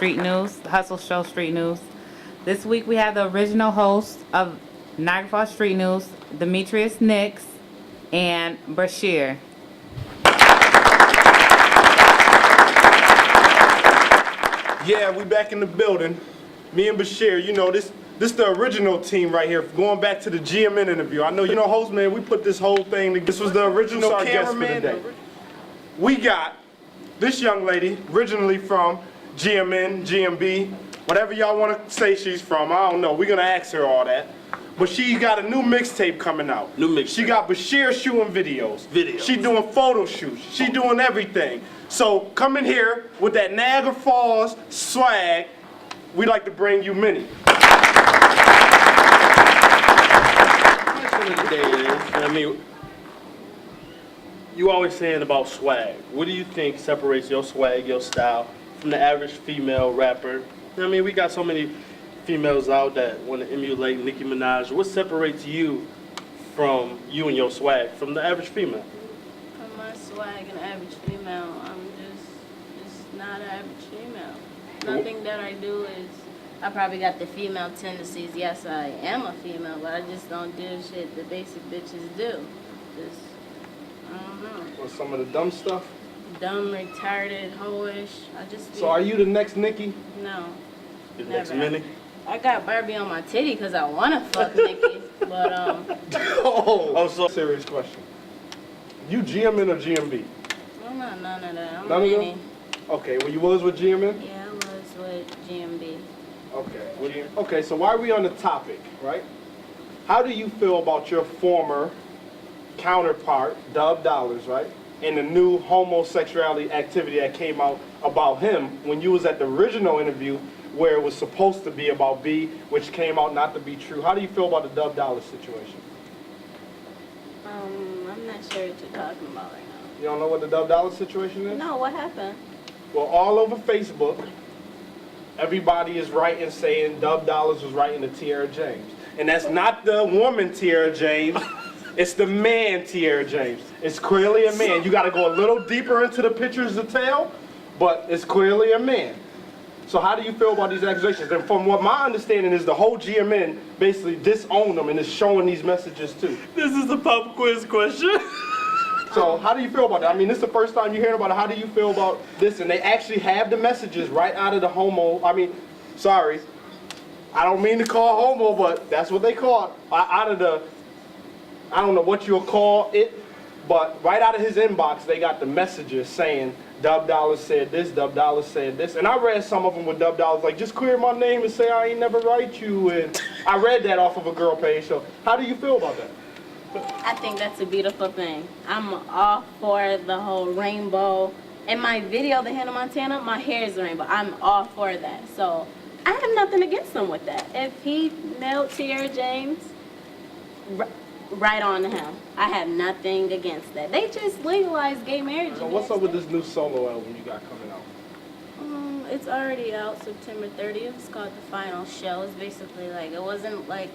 Street News, the Hustle Show Street News. This week we have the original host of Niagara Falls Street News, Demetrius Nix, and Bashir. Yeah, we back in the building. Me and Bashir, you know, this the original team right here, going back to the GMN interview. I know, you know, host man, we put this whole thing together. This was the original cameraman. We got this young lady, originally from GMN, GMB, whatever y'all want to say she's from, I don't know. We're going to ask her all that. But she got a new mixtape coming out. New mixtape. She got Bashir shooting videos. She doing photo shoots. She doing everything. So come in here with that Niagara Falls swag. We'd like to bring you Minnie. Question of the day is, I mean, you always saying about swag. What do you think separates your swag, your style, from the average female rapper? I mean, we got so many females out that want to emulate Nicki Minaj. What separates you from you and your swag from the average female? From my swag and average female, I'm just not an average female. Nothing that I do is, I probably got the female tendencies. Yes, I am a female, but I just don't do shit the basic bitches do. Just, I don't know. Or some of the dumb stuff? Dumb, retarded, hoish. I just So are you the next Nicki? No. The next Minnie? I got Barbie on my titty because I want to fuck Nicki, but Oh, so serious question. You GMN or GMB? I'm not none of that. I'm None of Minnie. them? Okay, well you was with GMN? Yeah, I was with GMB. Okay. Okay, so why are we on the topic, right? How do you feel about your former counterpart, Dub Dollars, right? And the new homosexuality activity that came out about him when you was at the original interview where it was supposed to be about B, which came out not to be true. How do you feel about the Dub Dollars situation? I'm not sure what you're talking about right now. You don't know what the Dub Dollars situation is? No, what happened? Well, all over Facebook, everybody is writing saying Dub Dollars was writing to Tiara James. And that's not the woman Tiara James, it's the man Tiara James. It's clearly a man. You gotta go a little deeper into the pictures to tell, but it's clearly a man. So how do you feel about these accusations? And from what my understanding is, the whole GMN basically disowned them and is showing these messages too. This is a pop quiz question. So how do you feel about that? I mean, this is the first time you're hearing about it. How do you feel about this? And they actually have the messages right out of the homo. I mean, sorry, I don't mean to call homo, but that's what they call it. Out of the, I don't know what you'll call it, but right out of his inbox, they got the messages saying, Dub Dollars said this, Dub Dollars said this. And I read some of them with Dub Dollars, like, just clear my name and say I ain't never write you. And I read that off of a girl page. So how do you feel about that? I think that's a beautiful thing. I'm all for the whole rainbow. In my video, the Hannah Montana, my hair is a rainbow. I'm all for that. So I have nothing against him with that. If he nailed Tiara James, right on to him. I have nothing against that. They just legalized gay marriage. So what's up with this new solo album you got coming out? It's already out September 30th. It's called The Final Show. It's basically like, it wasn't like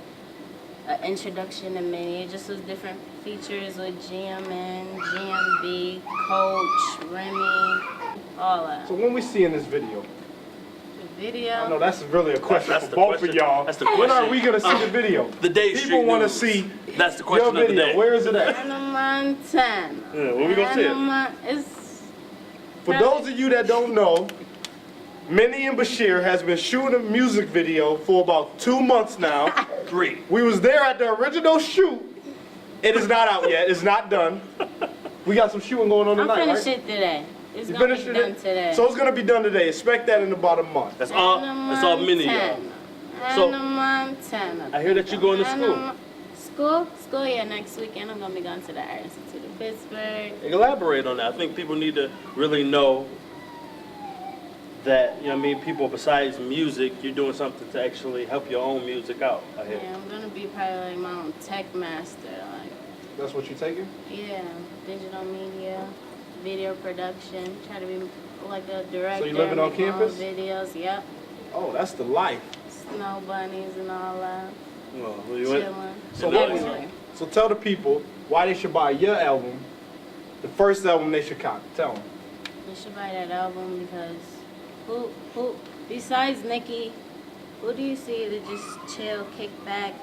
an introduction to Minnie. It just was different features with GMN, GMB, Coach, Remy, all that. So when we see in this video? The video? I know that's really a question for both of y'all. That's the question. When are we going to see the video? The day People want to see that's the question your video. Of the day. Where is it at? Hannah Montana. Yeah, when we going to see it? It's For those of you that don't know, Minnie and Bashir has been shooting a music video for about 2 months now. 3. We was there at the original shoot. It is not out yet. It's not done. We got some shooting going on tonight, I'll finish right? it today. It's You gonna be finished done today. So it's going to be done today. Expect that in about a month. That's all Minnie, y'all. So, Hannah Montana. I hear that you're going to school. School, yeah, next weekend I'm going to be going to the Art Institute of Pittsburgh. Elaborate on that. I think people need to really know that, you know what I mean, people besides music, you're doing something to actually help your own music out, I hear. Yeah, I'm going to be probably like my own tech master. Like, That's what you're taking? yeah, digital media, video production, try to be like a director. So you living on make my own campus? Videos, yep. Oh, that's the life. Snow bunnies and all that. Well, you went, Chilling. So tell the people why they should buy your album, the first album they should cop. Tell them. You should buy that album because who Besides Nikki, who do you see to just chill, kick back,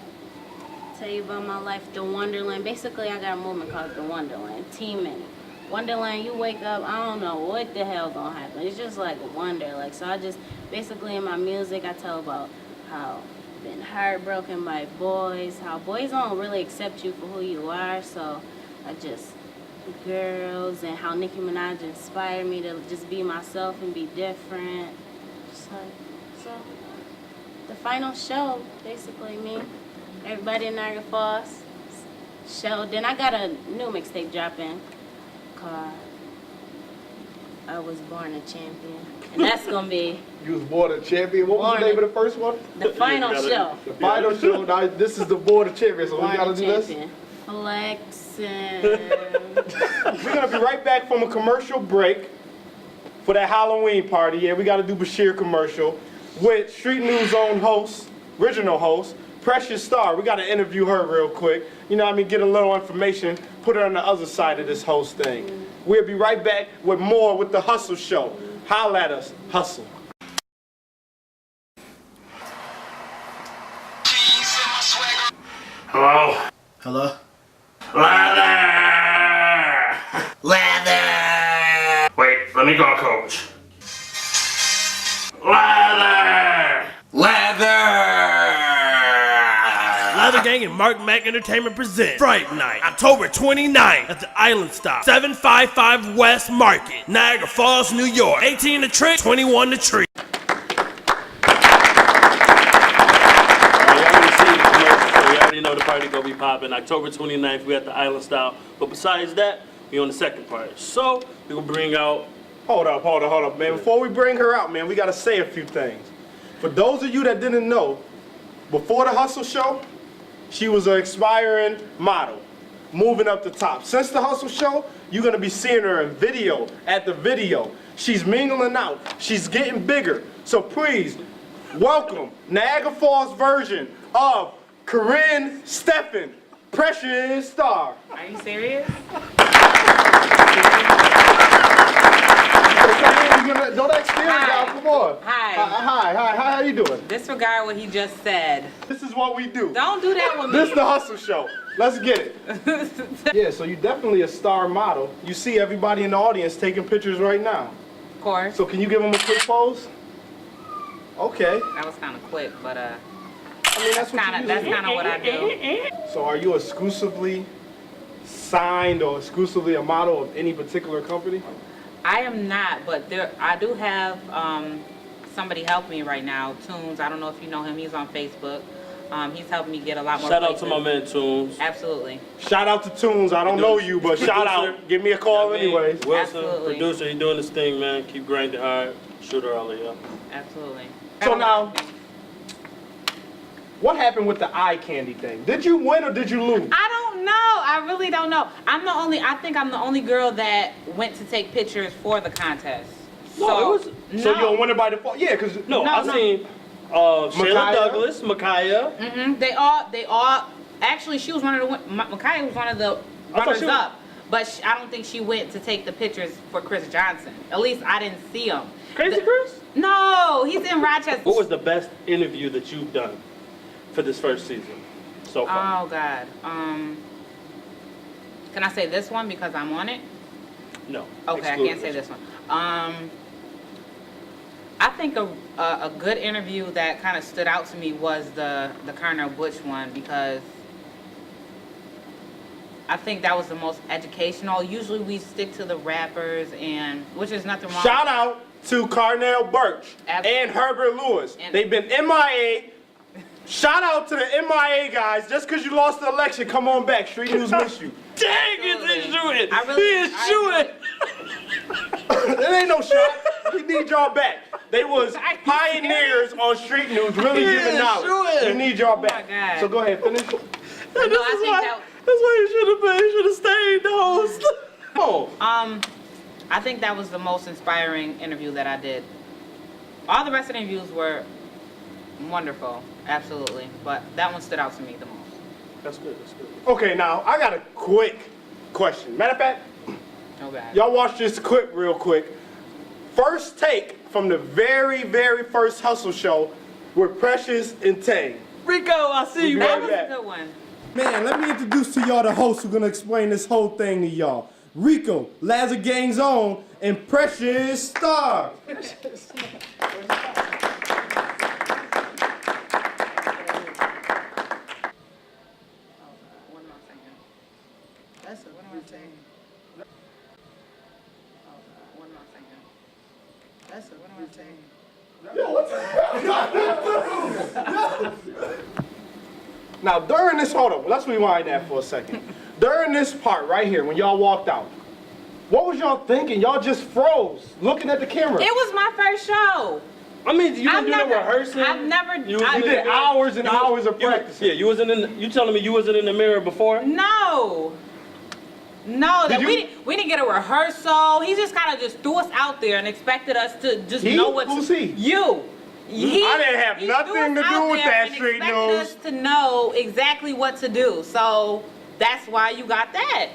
tell you about my life? The Wonderland. Basically, I got a movement called The Wonderland. Team Minnie. Wonderland, you wake up, I don't know what the hell gonna happen. It's just like a wonder. Like, so I just, basically in my music, I tell about how I've been heartbroken by boys, how boys don't really accept you for who you are. So I just, girls, and how Nicki Minaj inspired me to just be myself and be different. Just like, so the final show, basically me, everybody in Niagara Falls, show. Then I got a new mixtape dropping called I Was Born a Champion. And that's gonna be You was born a champion. What was the name of the first one? the final show. The final show. Now, this is the Born a Champion, so we Born gotta a do this. Champion. Flexing. We're gonna be right back from a commercial break for that Halloween party. Yeah, we gotta do Bashir commercial with Street News own host, original host, Precious Starr. We gotta interview her real quick. You know what I mean? Get a little information, put her on the other side of this whole thing. We'll be right back with more with the Hustle Show. Holla at us, hustle. Hello? Hello? Leather! Leather! Wait, let me go, coach. Leather! Leather Gang and Mark Mack Entertainment present Fright Night, October 29th at the Island Stop, 755 West Market, Niagara Falls, New York. 18 to trick, 21 to treat. You already know the party gonna be popping. October 29th, we at the Island Style. But besides that, we on the second part. So, we gonna bring out... Hold up, man. Before we bring her out, man, we gotta say a few things. For those of you that didn't know, before the Hustle Show, she was an aspiring model, moving up the top. Since the Hustle Show, you're gonna be seeing her in video at the video. She's mingling out. She's getting bigger. So please, welcome Niagara Falls version of Corinne Steffen, Precious Starr. Are you serious? Don't act scared now, come on. Hi. Hi, how you doing? Disregard what he just said. This is what we do. Don't do that with me. This is the Hustle Show. Let's get it. Yeah, so you're definitely a star model. You see everybody in the audience taking pictures right now. Of course. So can you give them a quick pose? Okay. That was kind of quick, but I mean, that's what you that's usually kind of what I do. So are you exclusively signed or exclusively a model of any particular company? I am not, but I do have somebody help me right now, Tunes. I don't know if you know him. He's on Facebook. He's helping me get a lot more Shout out places. to my man, Tunes. Absolutely. Shout out to Tunes. I don't know you, but shout out. Give me a call anyways. Wilson, Absolutely. producer, he doing his thing, man. Keep grinding hard. Shooter all of y'all. Absolutely. So now, what happened with the eye candy thing? Did you win or did you lose? I don't know. I really don't know. I think I'm the only girl that went to take pictures for the contest. No, So So you don't win it by default? Yeah, because No, No, I no. seen Shayla Micaiah? Douglas, Micaiah. They all. Actually, she was one of the. Micaiah was one of the I thought runners she was- up, but I don't think she went to take the pictures for Chris Johnson. At least I didn't see him. Crazy Chris? No, he's in Rochester. What was the best interview that you've done for this first season so far? Oh God. Can I say this one because I'm on it? No. Okay, I can't say this one. I think a good interview that kind of stood out to me was the Carnell Butch one because I think that was the most educational. Usually we stick to the rappers and which is nothing wrong. shout out to Carnell Birch Absolutely. and Herbert Lewis. And- They've been MIA. Shout out to the MIA guys. Just because you lost the election, come on back. Street News miss you. Dang, is he Absolutely. shooting? I really- He is I shooting. It ain't no shot. We need y'all back. They was pioneers on Street News, really Yeah, giving knowledge. sure. We need y'all back. Oh God. So go ahead, finish. No, I think that. That's why you should have been. You should have stayed the host. Oh, I think that was the most inspiring interview that I did. All the rest of the interviews were wonderful, absolutely, but that one stood out to me the most. That's good. That's good. okay, now I got a quick question. Matter of fact, Oh God. y'all watch this clip real quick. First take from the very, very first Hustle Show with Precious and Tay. Rico, I see you, That Right was back. a good one. Man, let me introduce to y'all the hosts who gonna explain this whole thing to y'all. Rico, Lazar Gang's own, and Precious Starr. Now, during this, hold on, let's rewind that for a second. During this part right here, when y'all walked out, what was y'all thinking? Y'all just froze, looking at the camera. It was my first show. I mean, you I've didn't do the never- rehearsing. I've never- You I- You did hours and hours of practicing. Yeah, you wasn't in. You telling me you wasn't in the mirror before? No. No, that Did you- we didn't get a rehearsal. He just kind of just threw us out there and expected us to just He? know what. Who's he? You. I didn't have he nothing threw us to do out with there that, and Street expected News. us to know exactly what to do. So that's why you got that.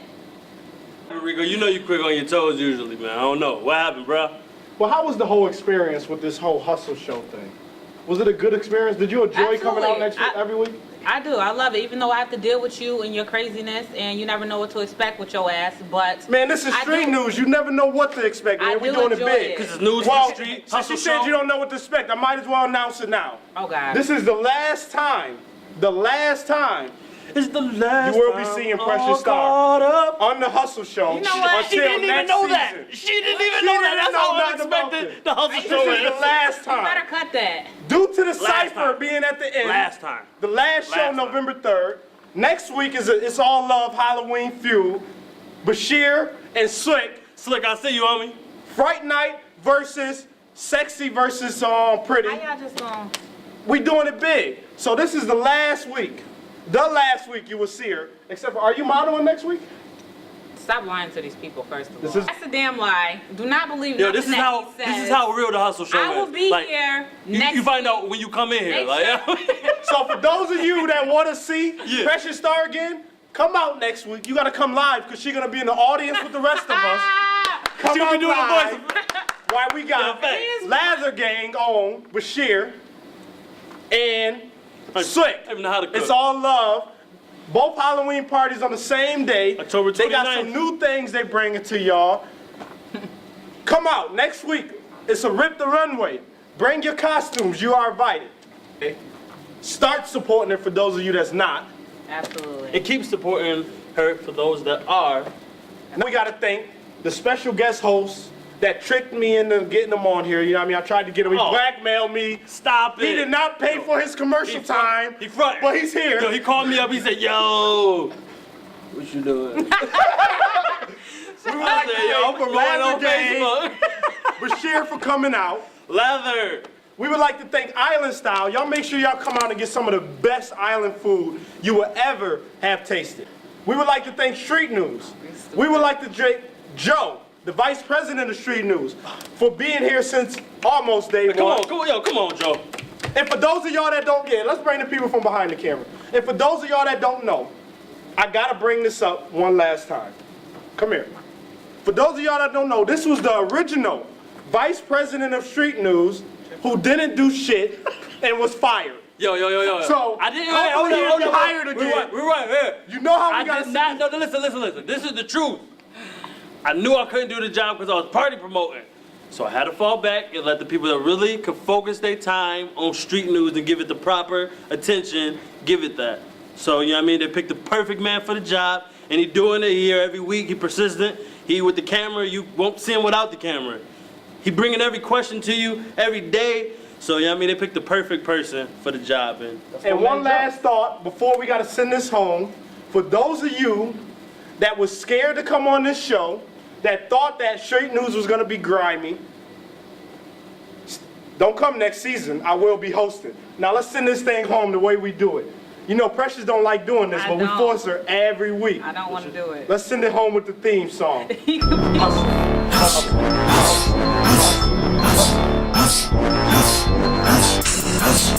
Rico, you know you quick on your toes usually, man. I don't know what happened, bro. Well, how was the whole experience with this whole Hustle Show thing? Was it a good experience? Did you enjoy coming out Absolutely. every week? I do. I love it. Even though I have to deal with you and your craziness, and you never know what to expect with your ass. But Man, this is I Street do- News. You never know what to expect, man. I We're do doing it enjoy big. it. Cause it's news Well, for the street. since Hustle you said show. you don't know what to expect, I might as well announce it now. oh god, This is the last time It's the last you will be time seeing all Precious Starr caught up. on the Hustle Show. You know what? She didn't even next know that. season. She didn't even She know didn't that. That's know how nothing about unexpected it. the hustle This show is the is. last you better time. cut that. Due to the Last cipher time. being at the end, Last time. the last show, Last time. November 3rd. Next week is It's All Love Halloween Feud. Bashir and Slick. Slick, I see you, homie. Fright Night versus Sexy versus Pretty. How y'all just gonna? We doing it big. So this is the last week. The last week you will see her. Except for, are you modeling next week? Stop lying to these people, first of all. This is- That's a damn lie. Do not believe Yo, nothing this is that how he says. this is how real the hustle show is. I will be Like, here You, next you find week. out when you come in here. Make Like, sure- So for those of you that want to see Yeah. Precious Starr again, come out next week. You got to come live because she's going to be in the audience with the rest of us. Come She gonna be out doing the live. voice. While we got Yeah, facts. Lazar Gang on Bashir and Slick. I don't even know how to cook. It's All Love. Both Halloween parties on the same day. October They got 29th. some new things they bringing to y'all. Come out next week. It's a Rip the Runway. Bring your costumes. You are invited. Okay? Start supporting it for those of you that's not. Absolutely. And keep supporting her for those that are. And we got to thank the special guest host that tricked me into getting him on here. You know what I mean? I tried to get him. He Oh. blackmailed me. Stop it. He did not pay for his commercial time. He front. But he's here. Yo, he called me up. He said, "Yo, what you doing?" I said, "Yo, I'm promoting on Lazar Facebook." Bashir for coming out. Leather. We would like to thank Island Style. Y'all make sure y'all come out and get some of the best island food you will ever have tasted. We would like to thank Street News. We would like to thank Joe, the Vice President of Street News, for being here since almost day one. Come on, Joe. And for those of y'all that don't get it, let's bring the people from behind the camera. And for those of y'all that don't know, I gotta bring this up one last time. Come here. For those of y'all that don't know, this was the original Vice President of Street News who didn't do shit and was fired. Yo. So, I didn't. hopefully he'll be hired We're again. right here. You know how we I gotta did not. No, listen. This is the truth. I knew I couldn't do the job because I was party promoting. So I had to fall back and let the people that really could focus their time on Street News and give it the proper attention, give it that. So, you know what I mean? They picked the perfect man for the job, and he doing it here every week. He persistent. He with the camera. You won't see him without the camera. He bringing every question to you every day. So, you know what I mean? They picked the perfect person for the job. And one last thought before we gotta send this home. For those of you that was scared to come on this show, that thought that Street News was gonna be grimy, don't come next season. I will be hosting. Now let's send this thing home the way we do it. You know, Precious don't like doing this, I but we don't. force her every week. I don't want to do it. Let's send it home with the theme song. He could be- Hush, hush, hush, hush, hush, hush.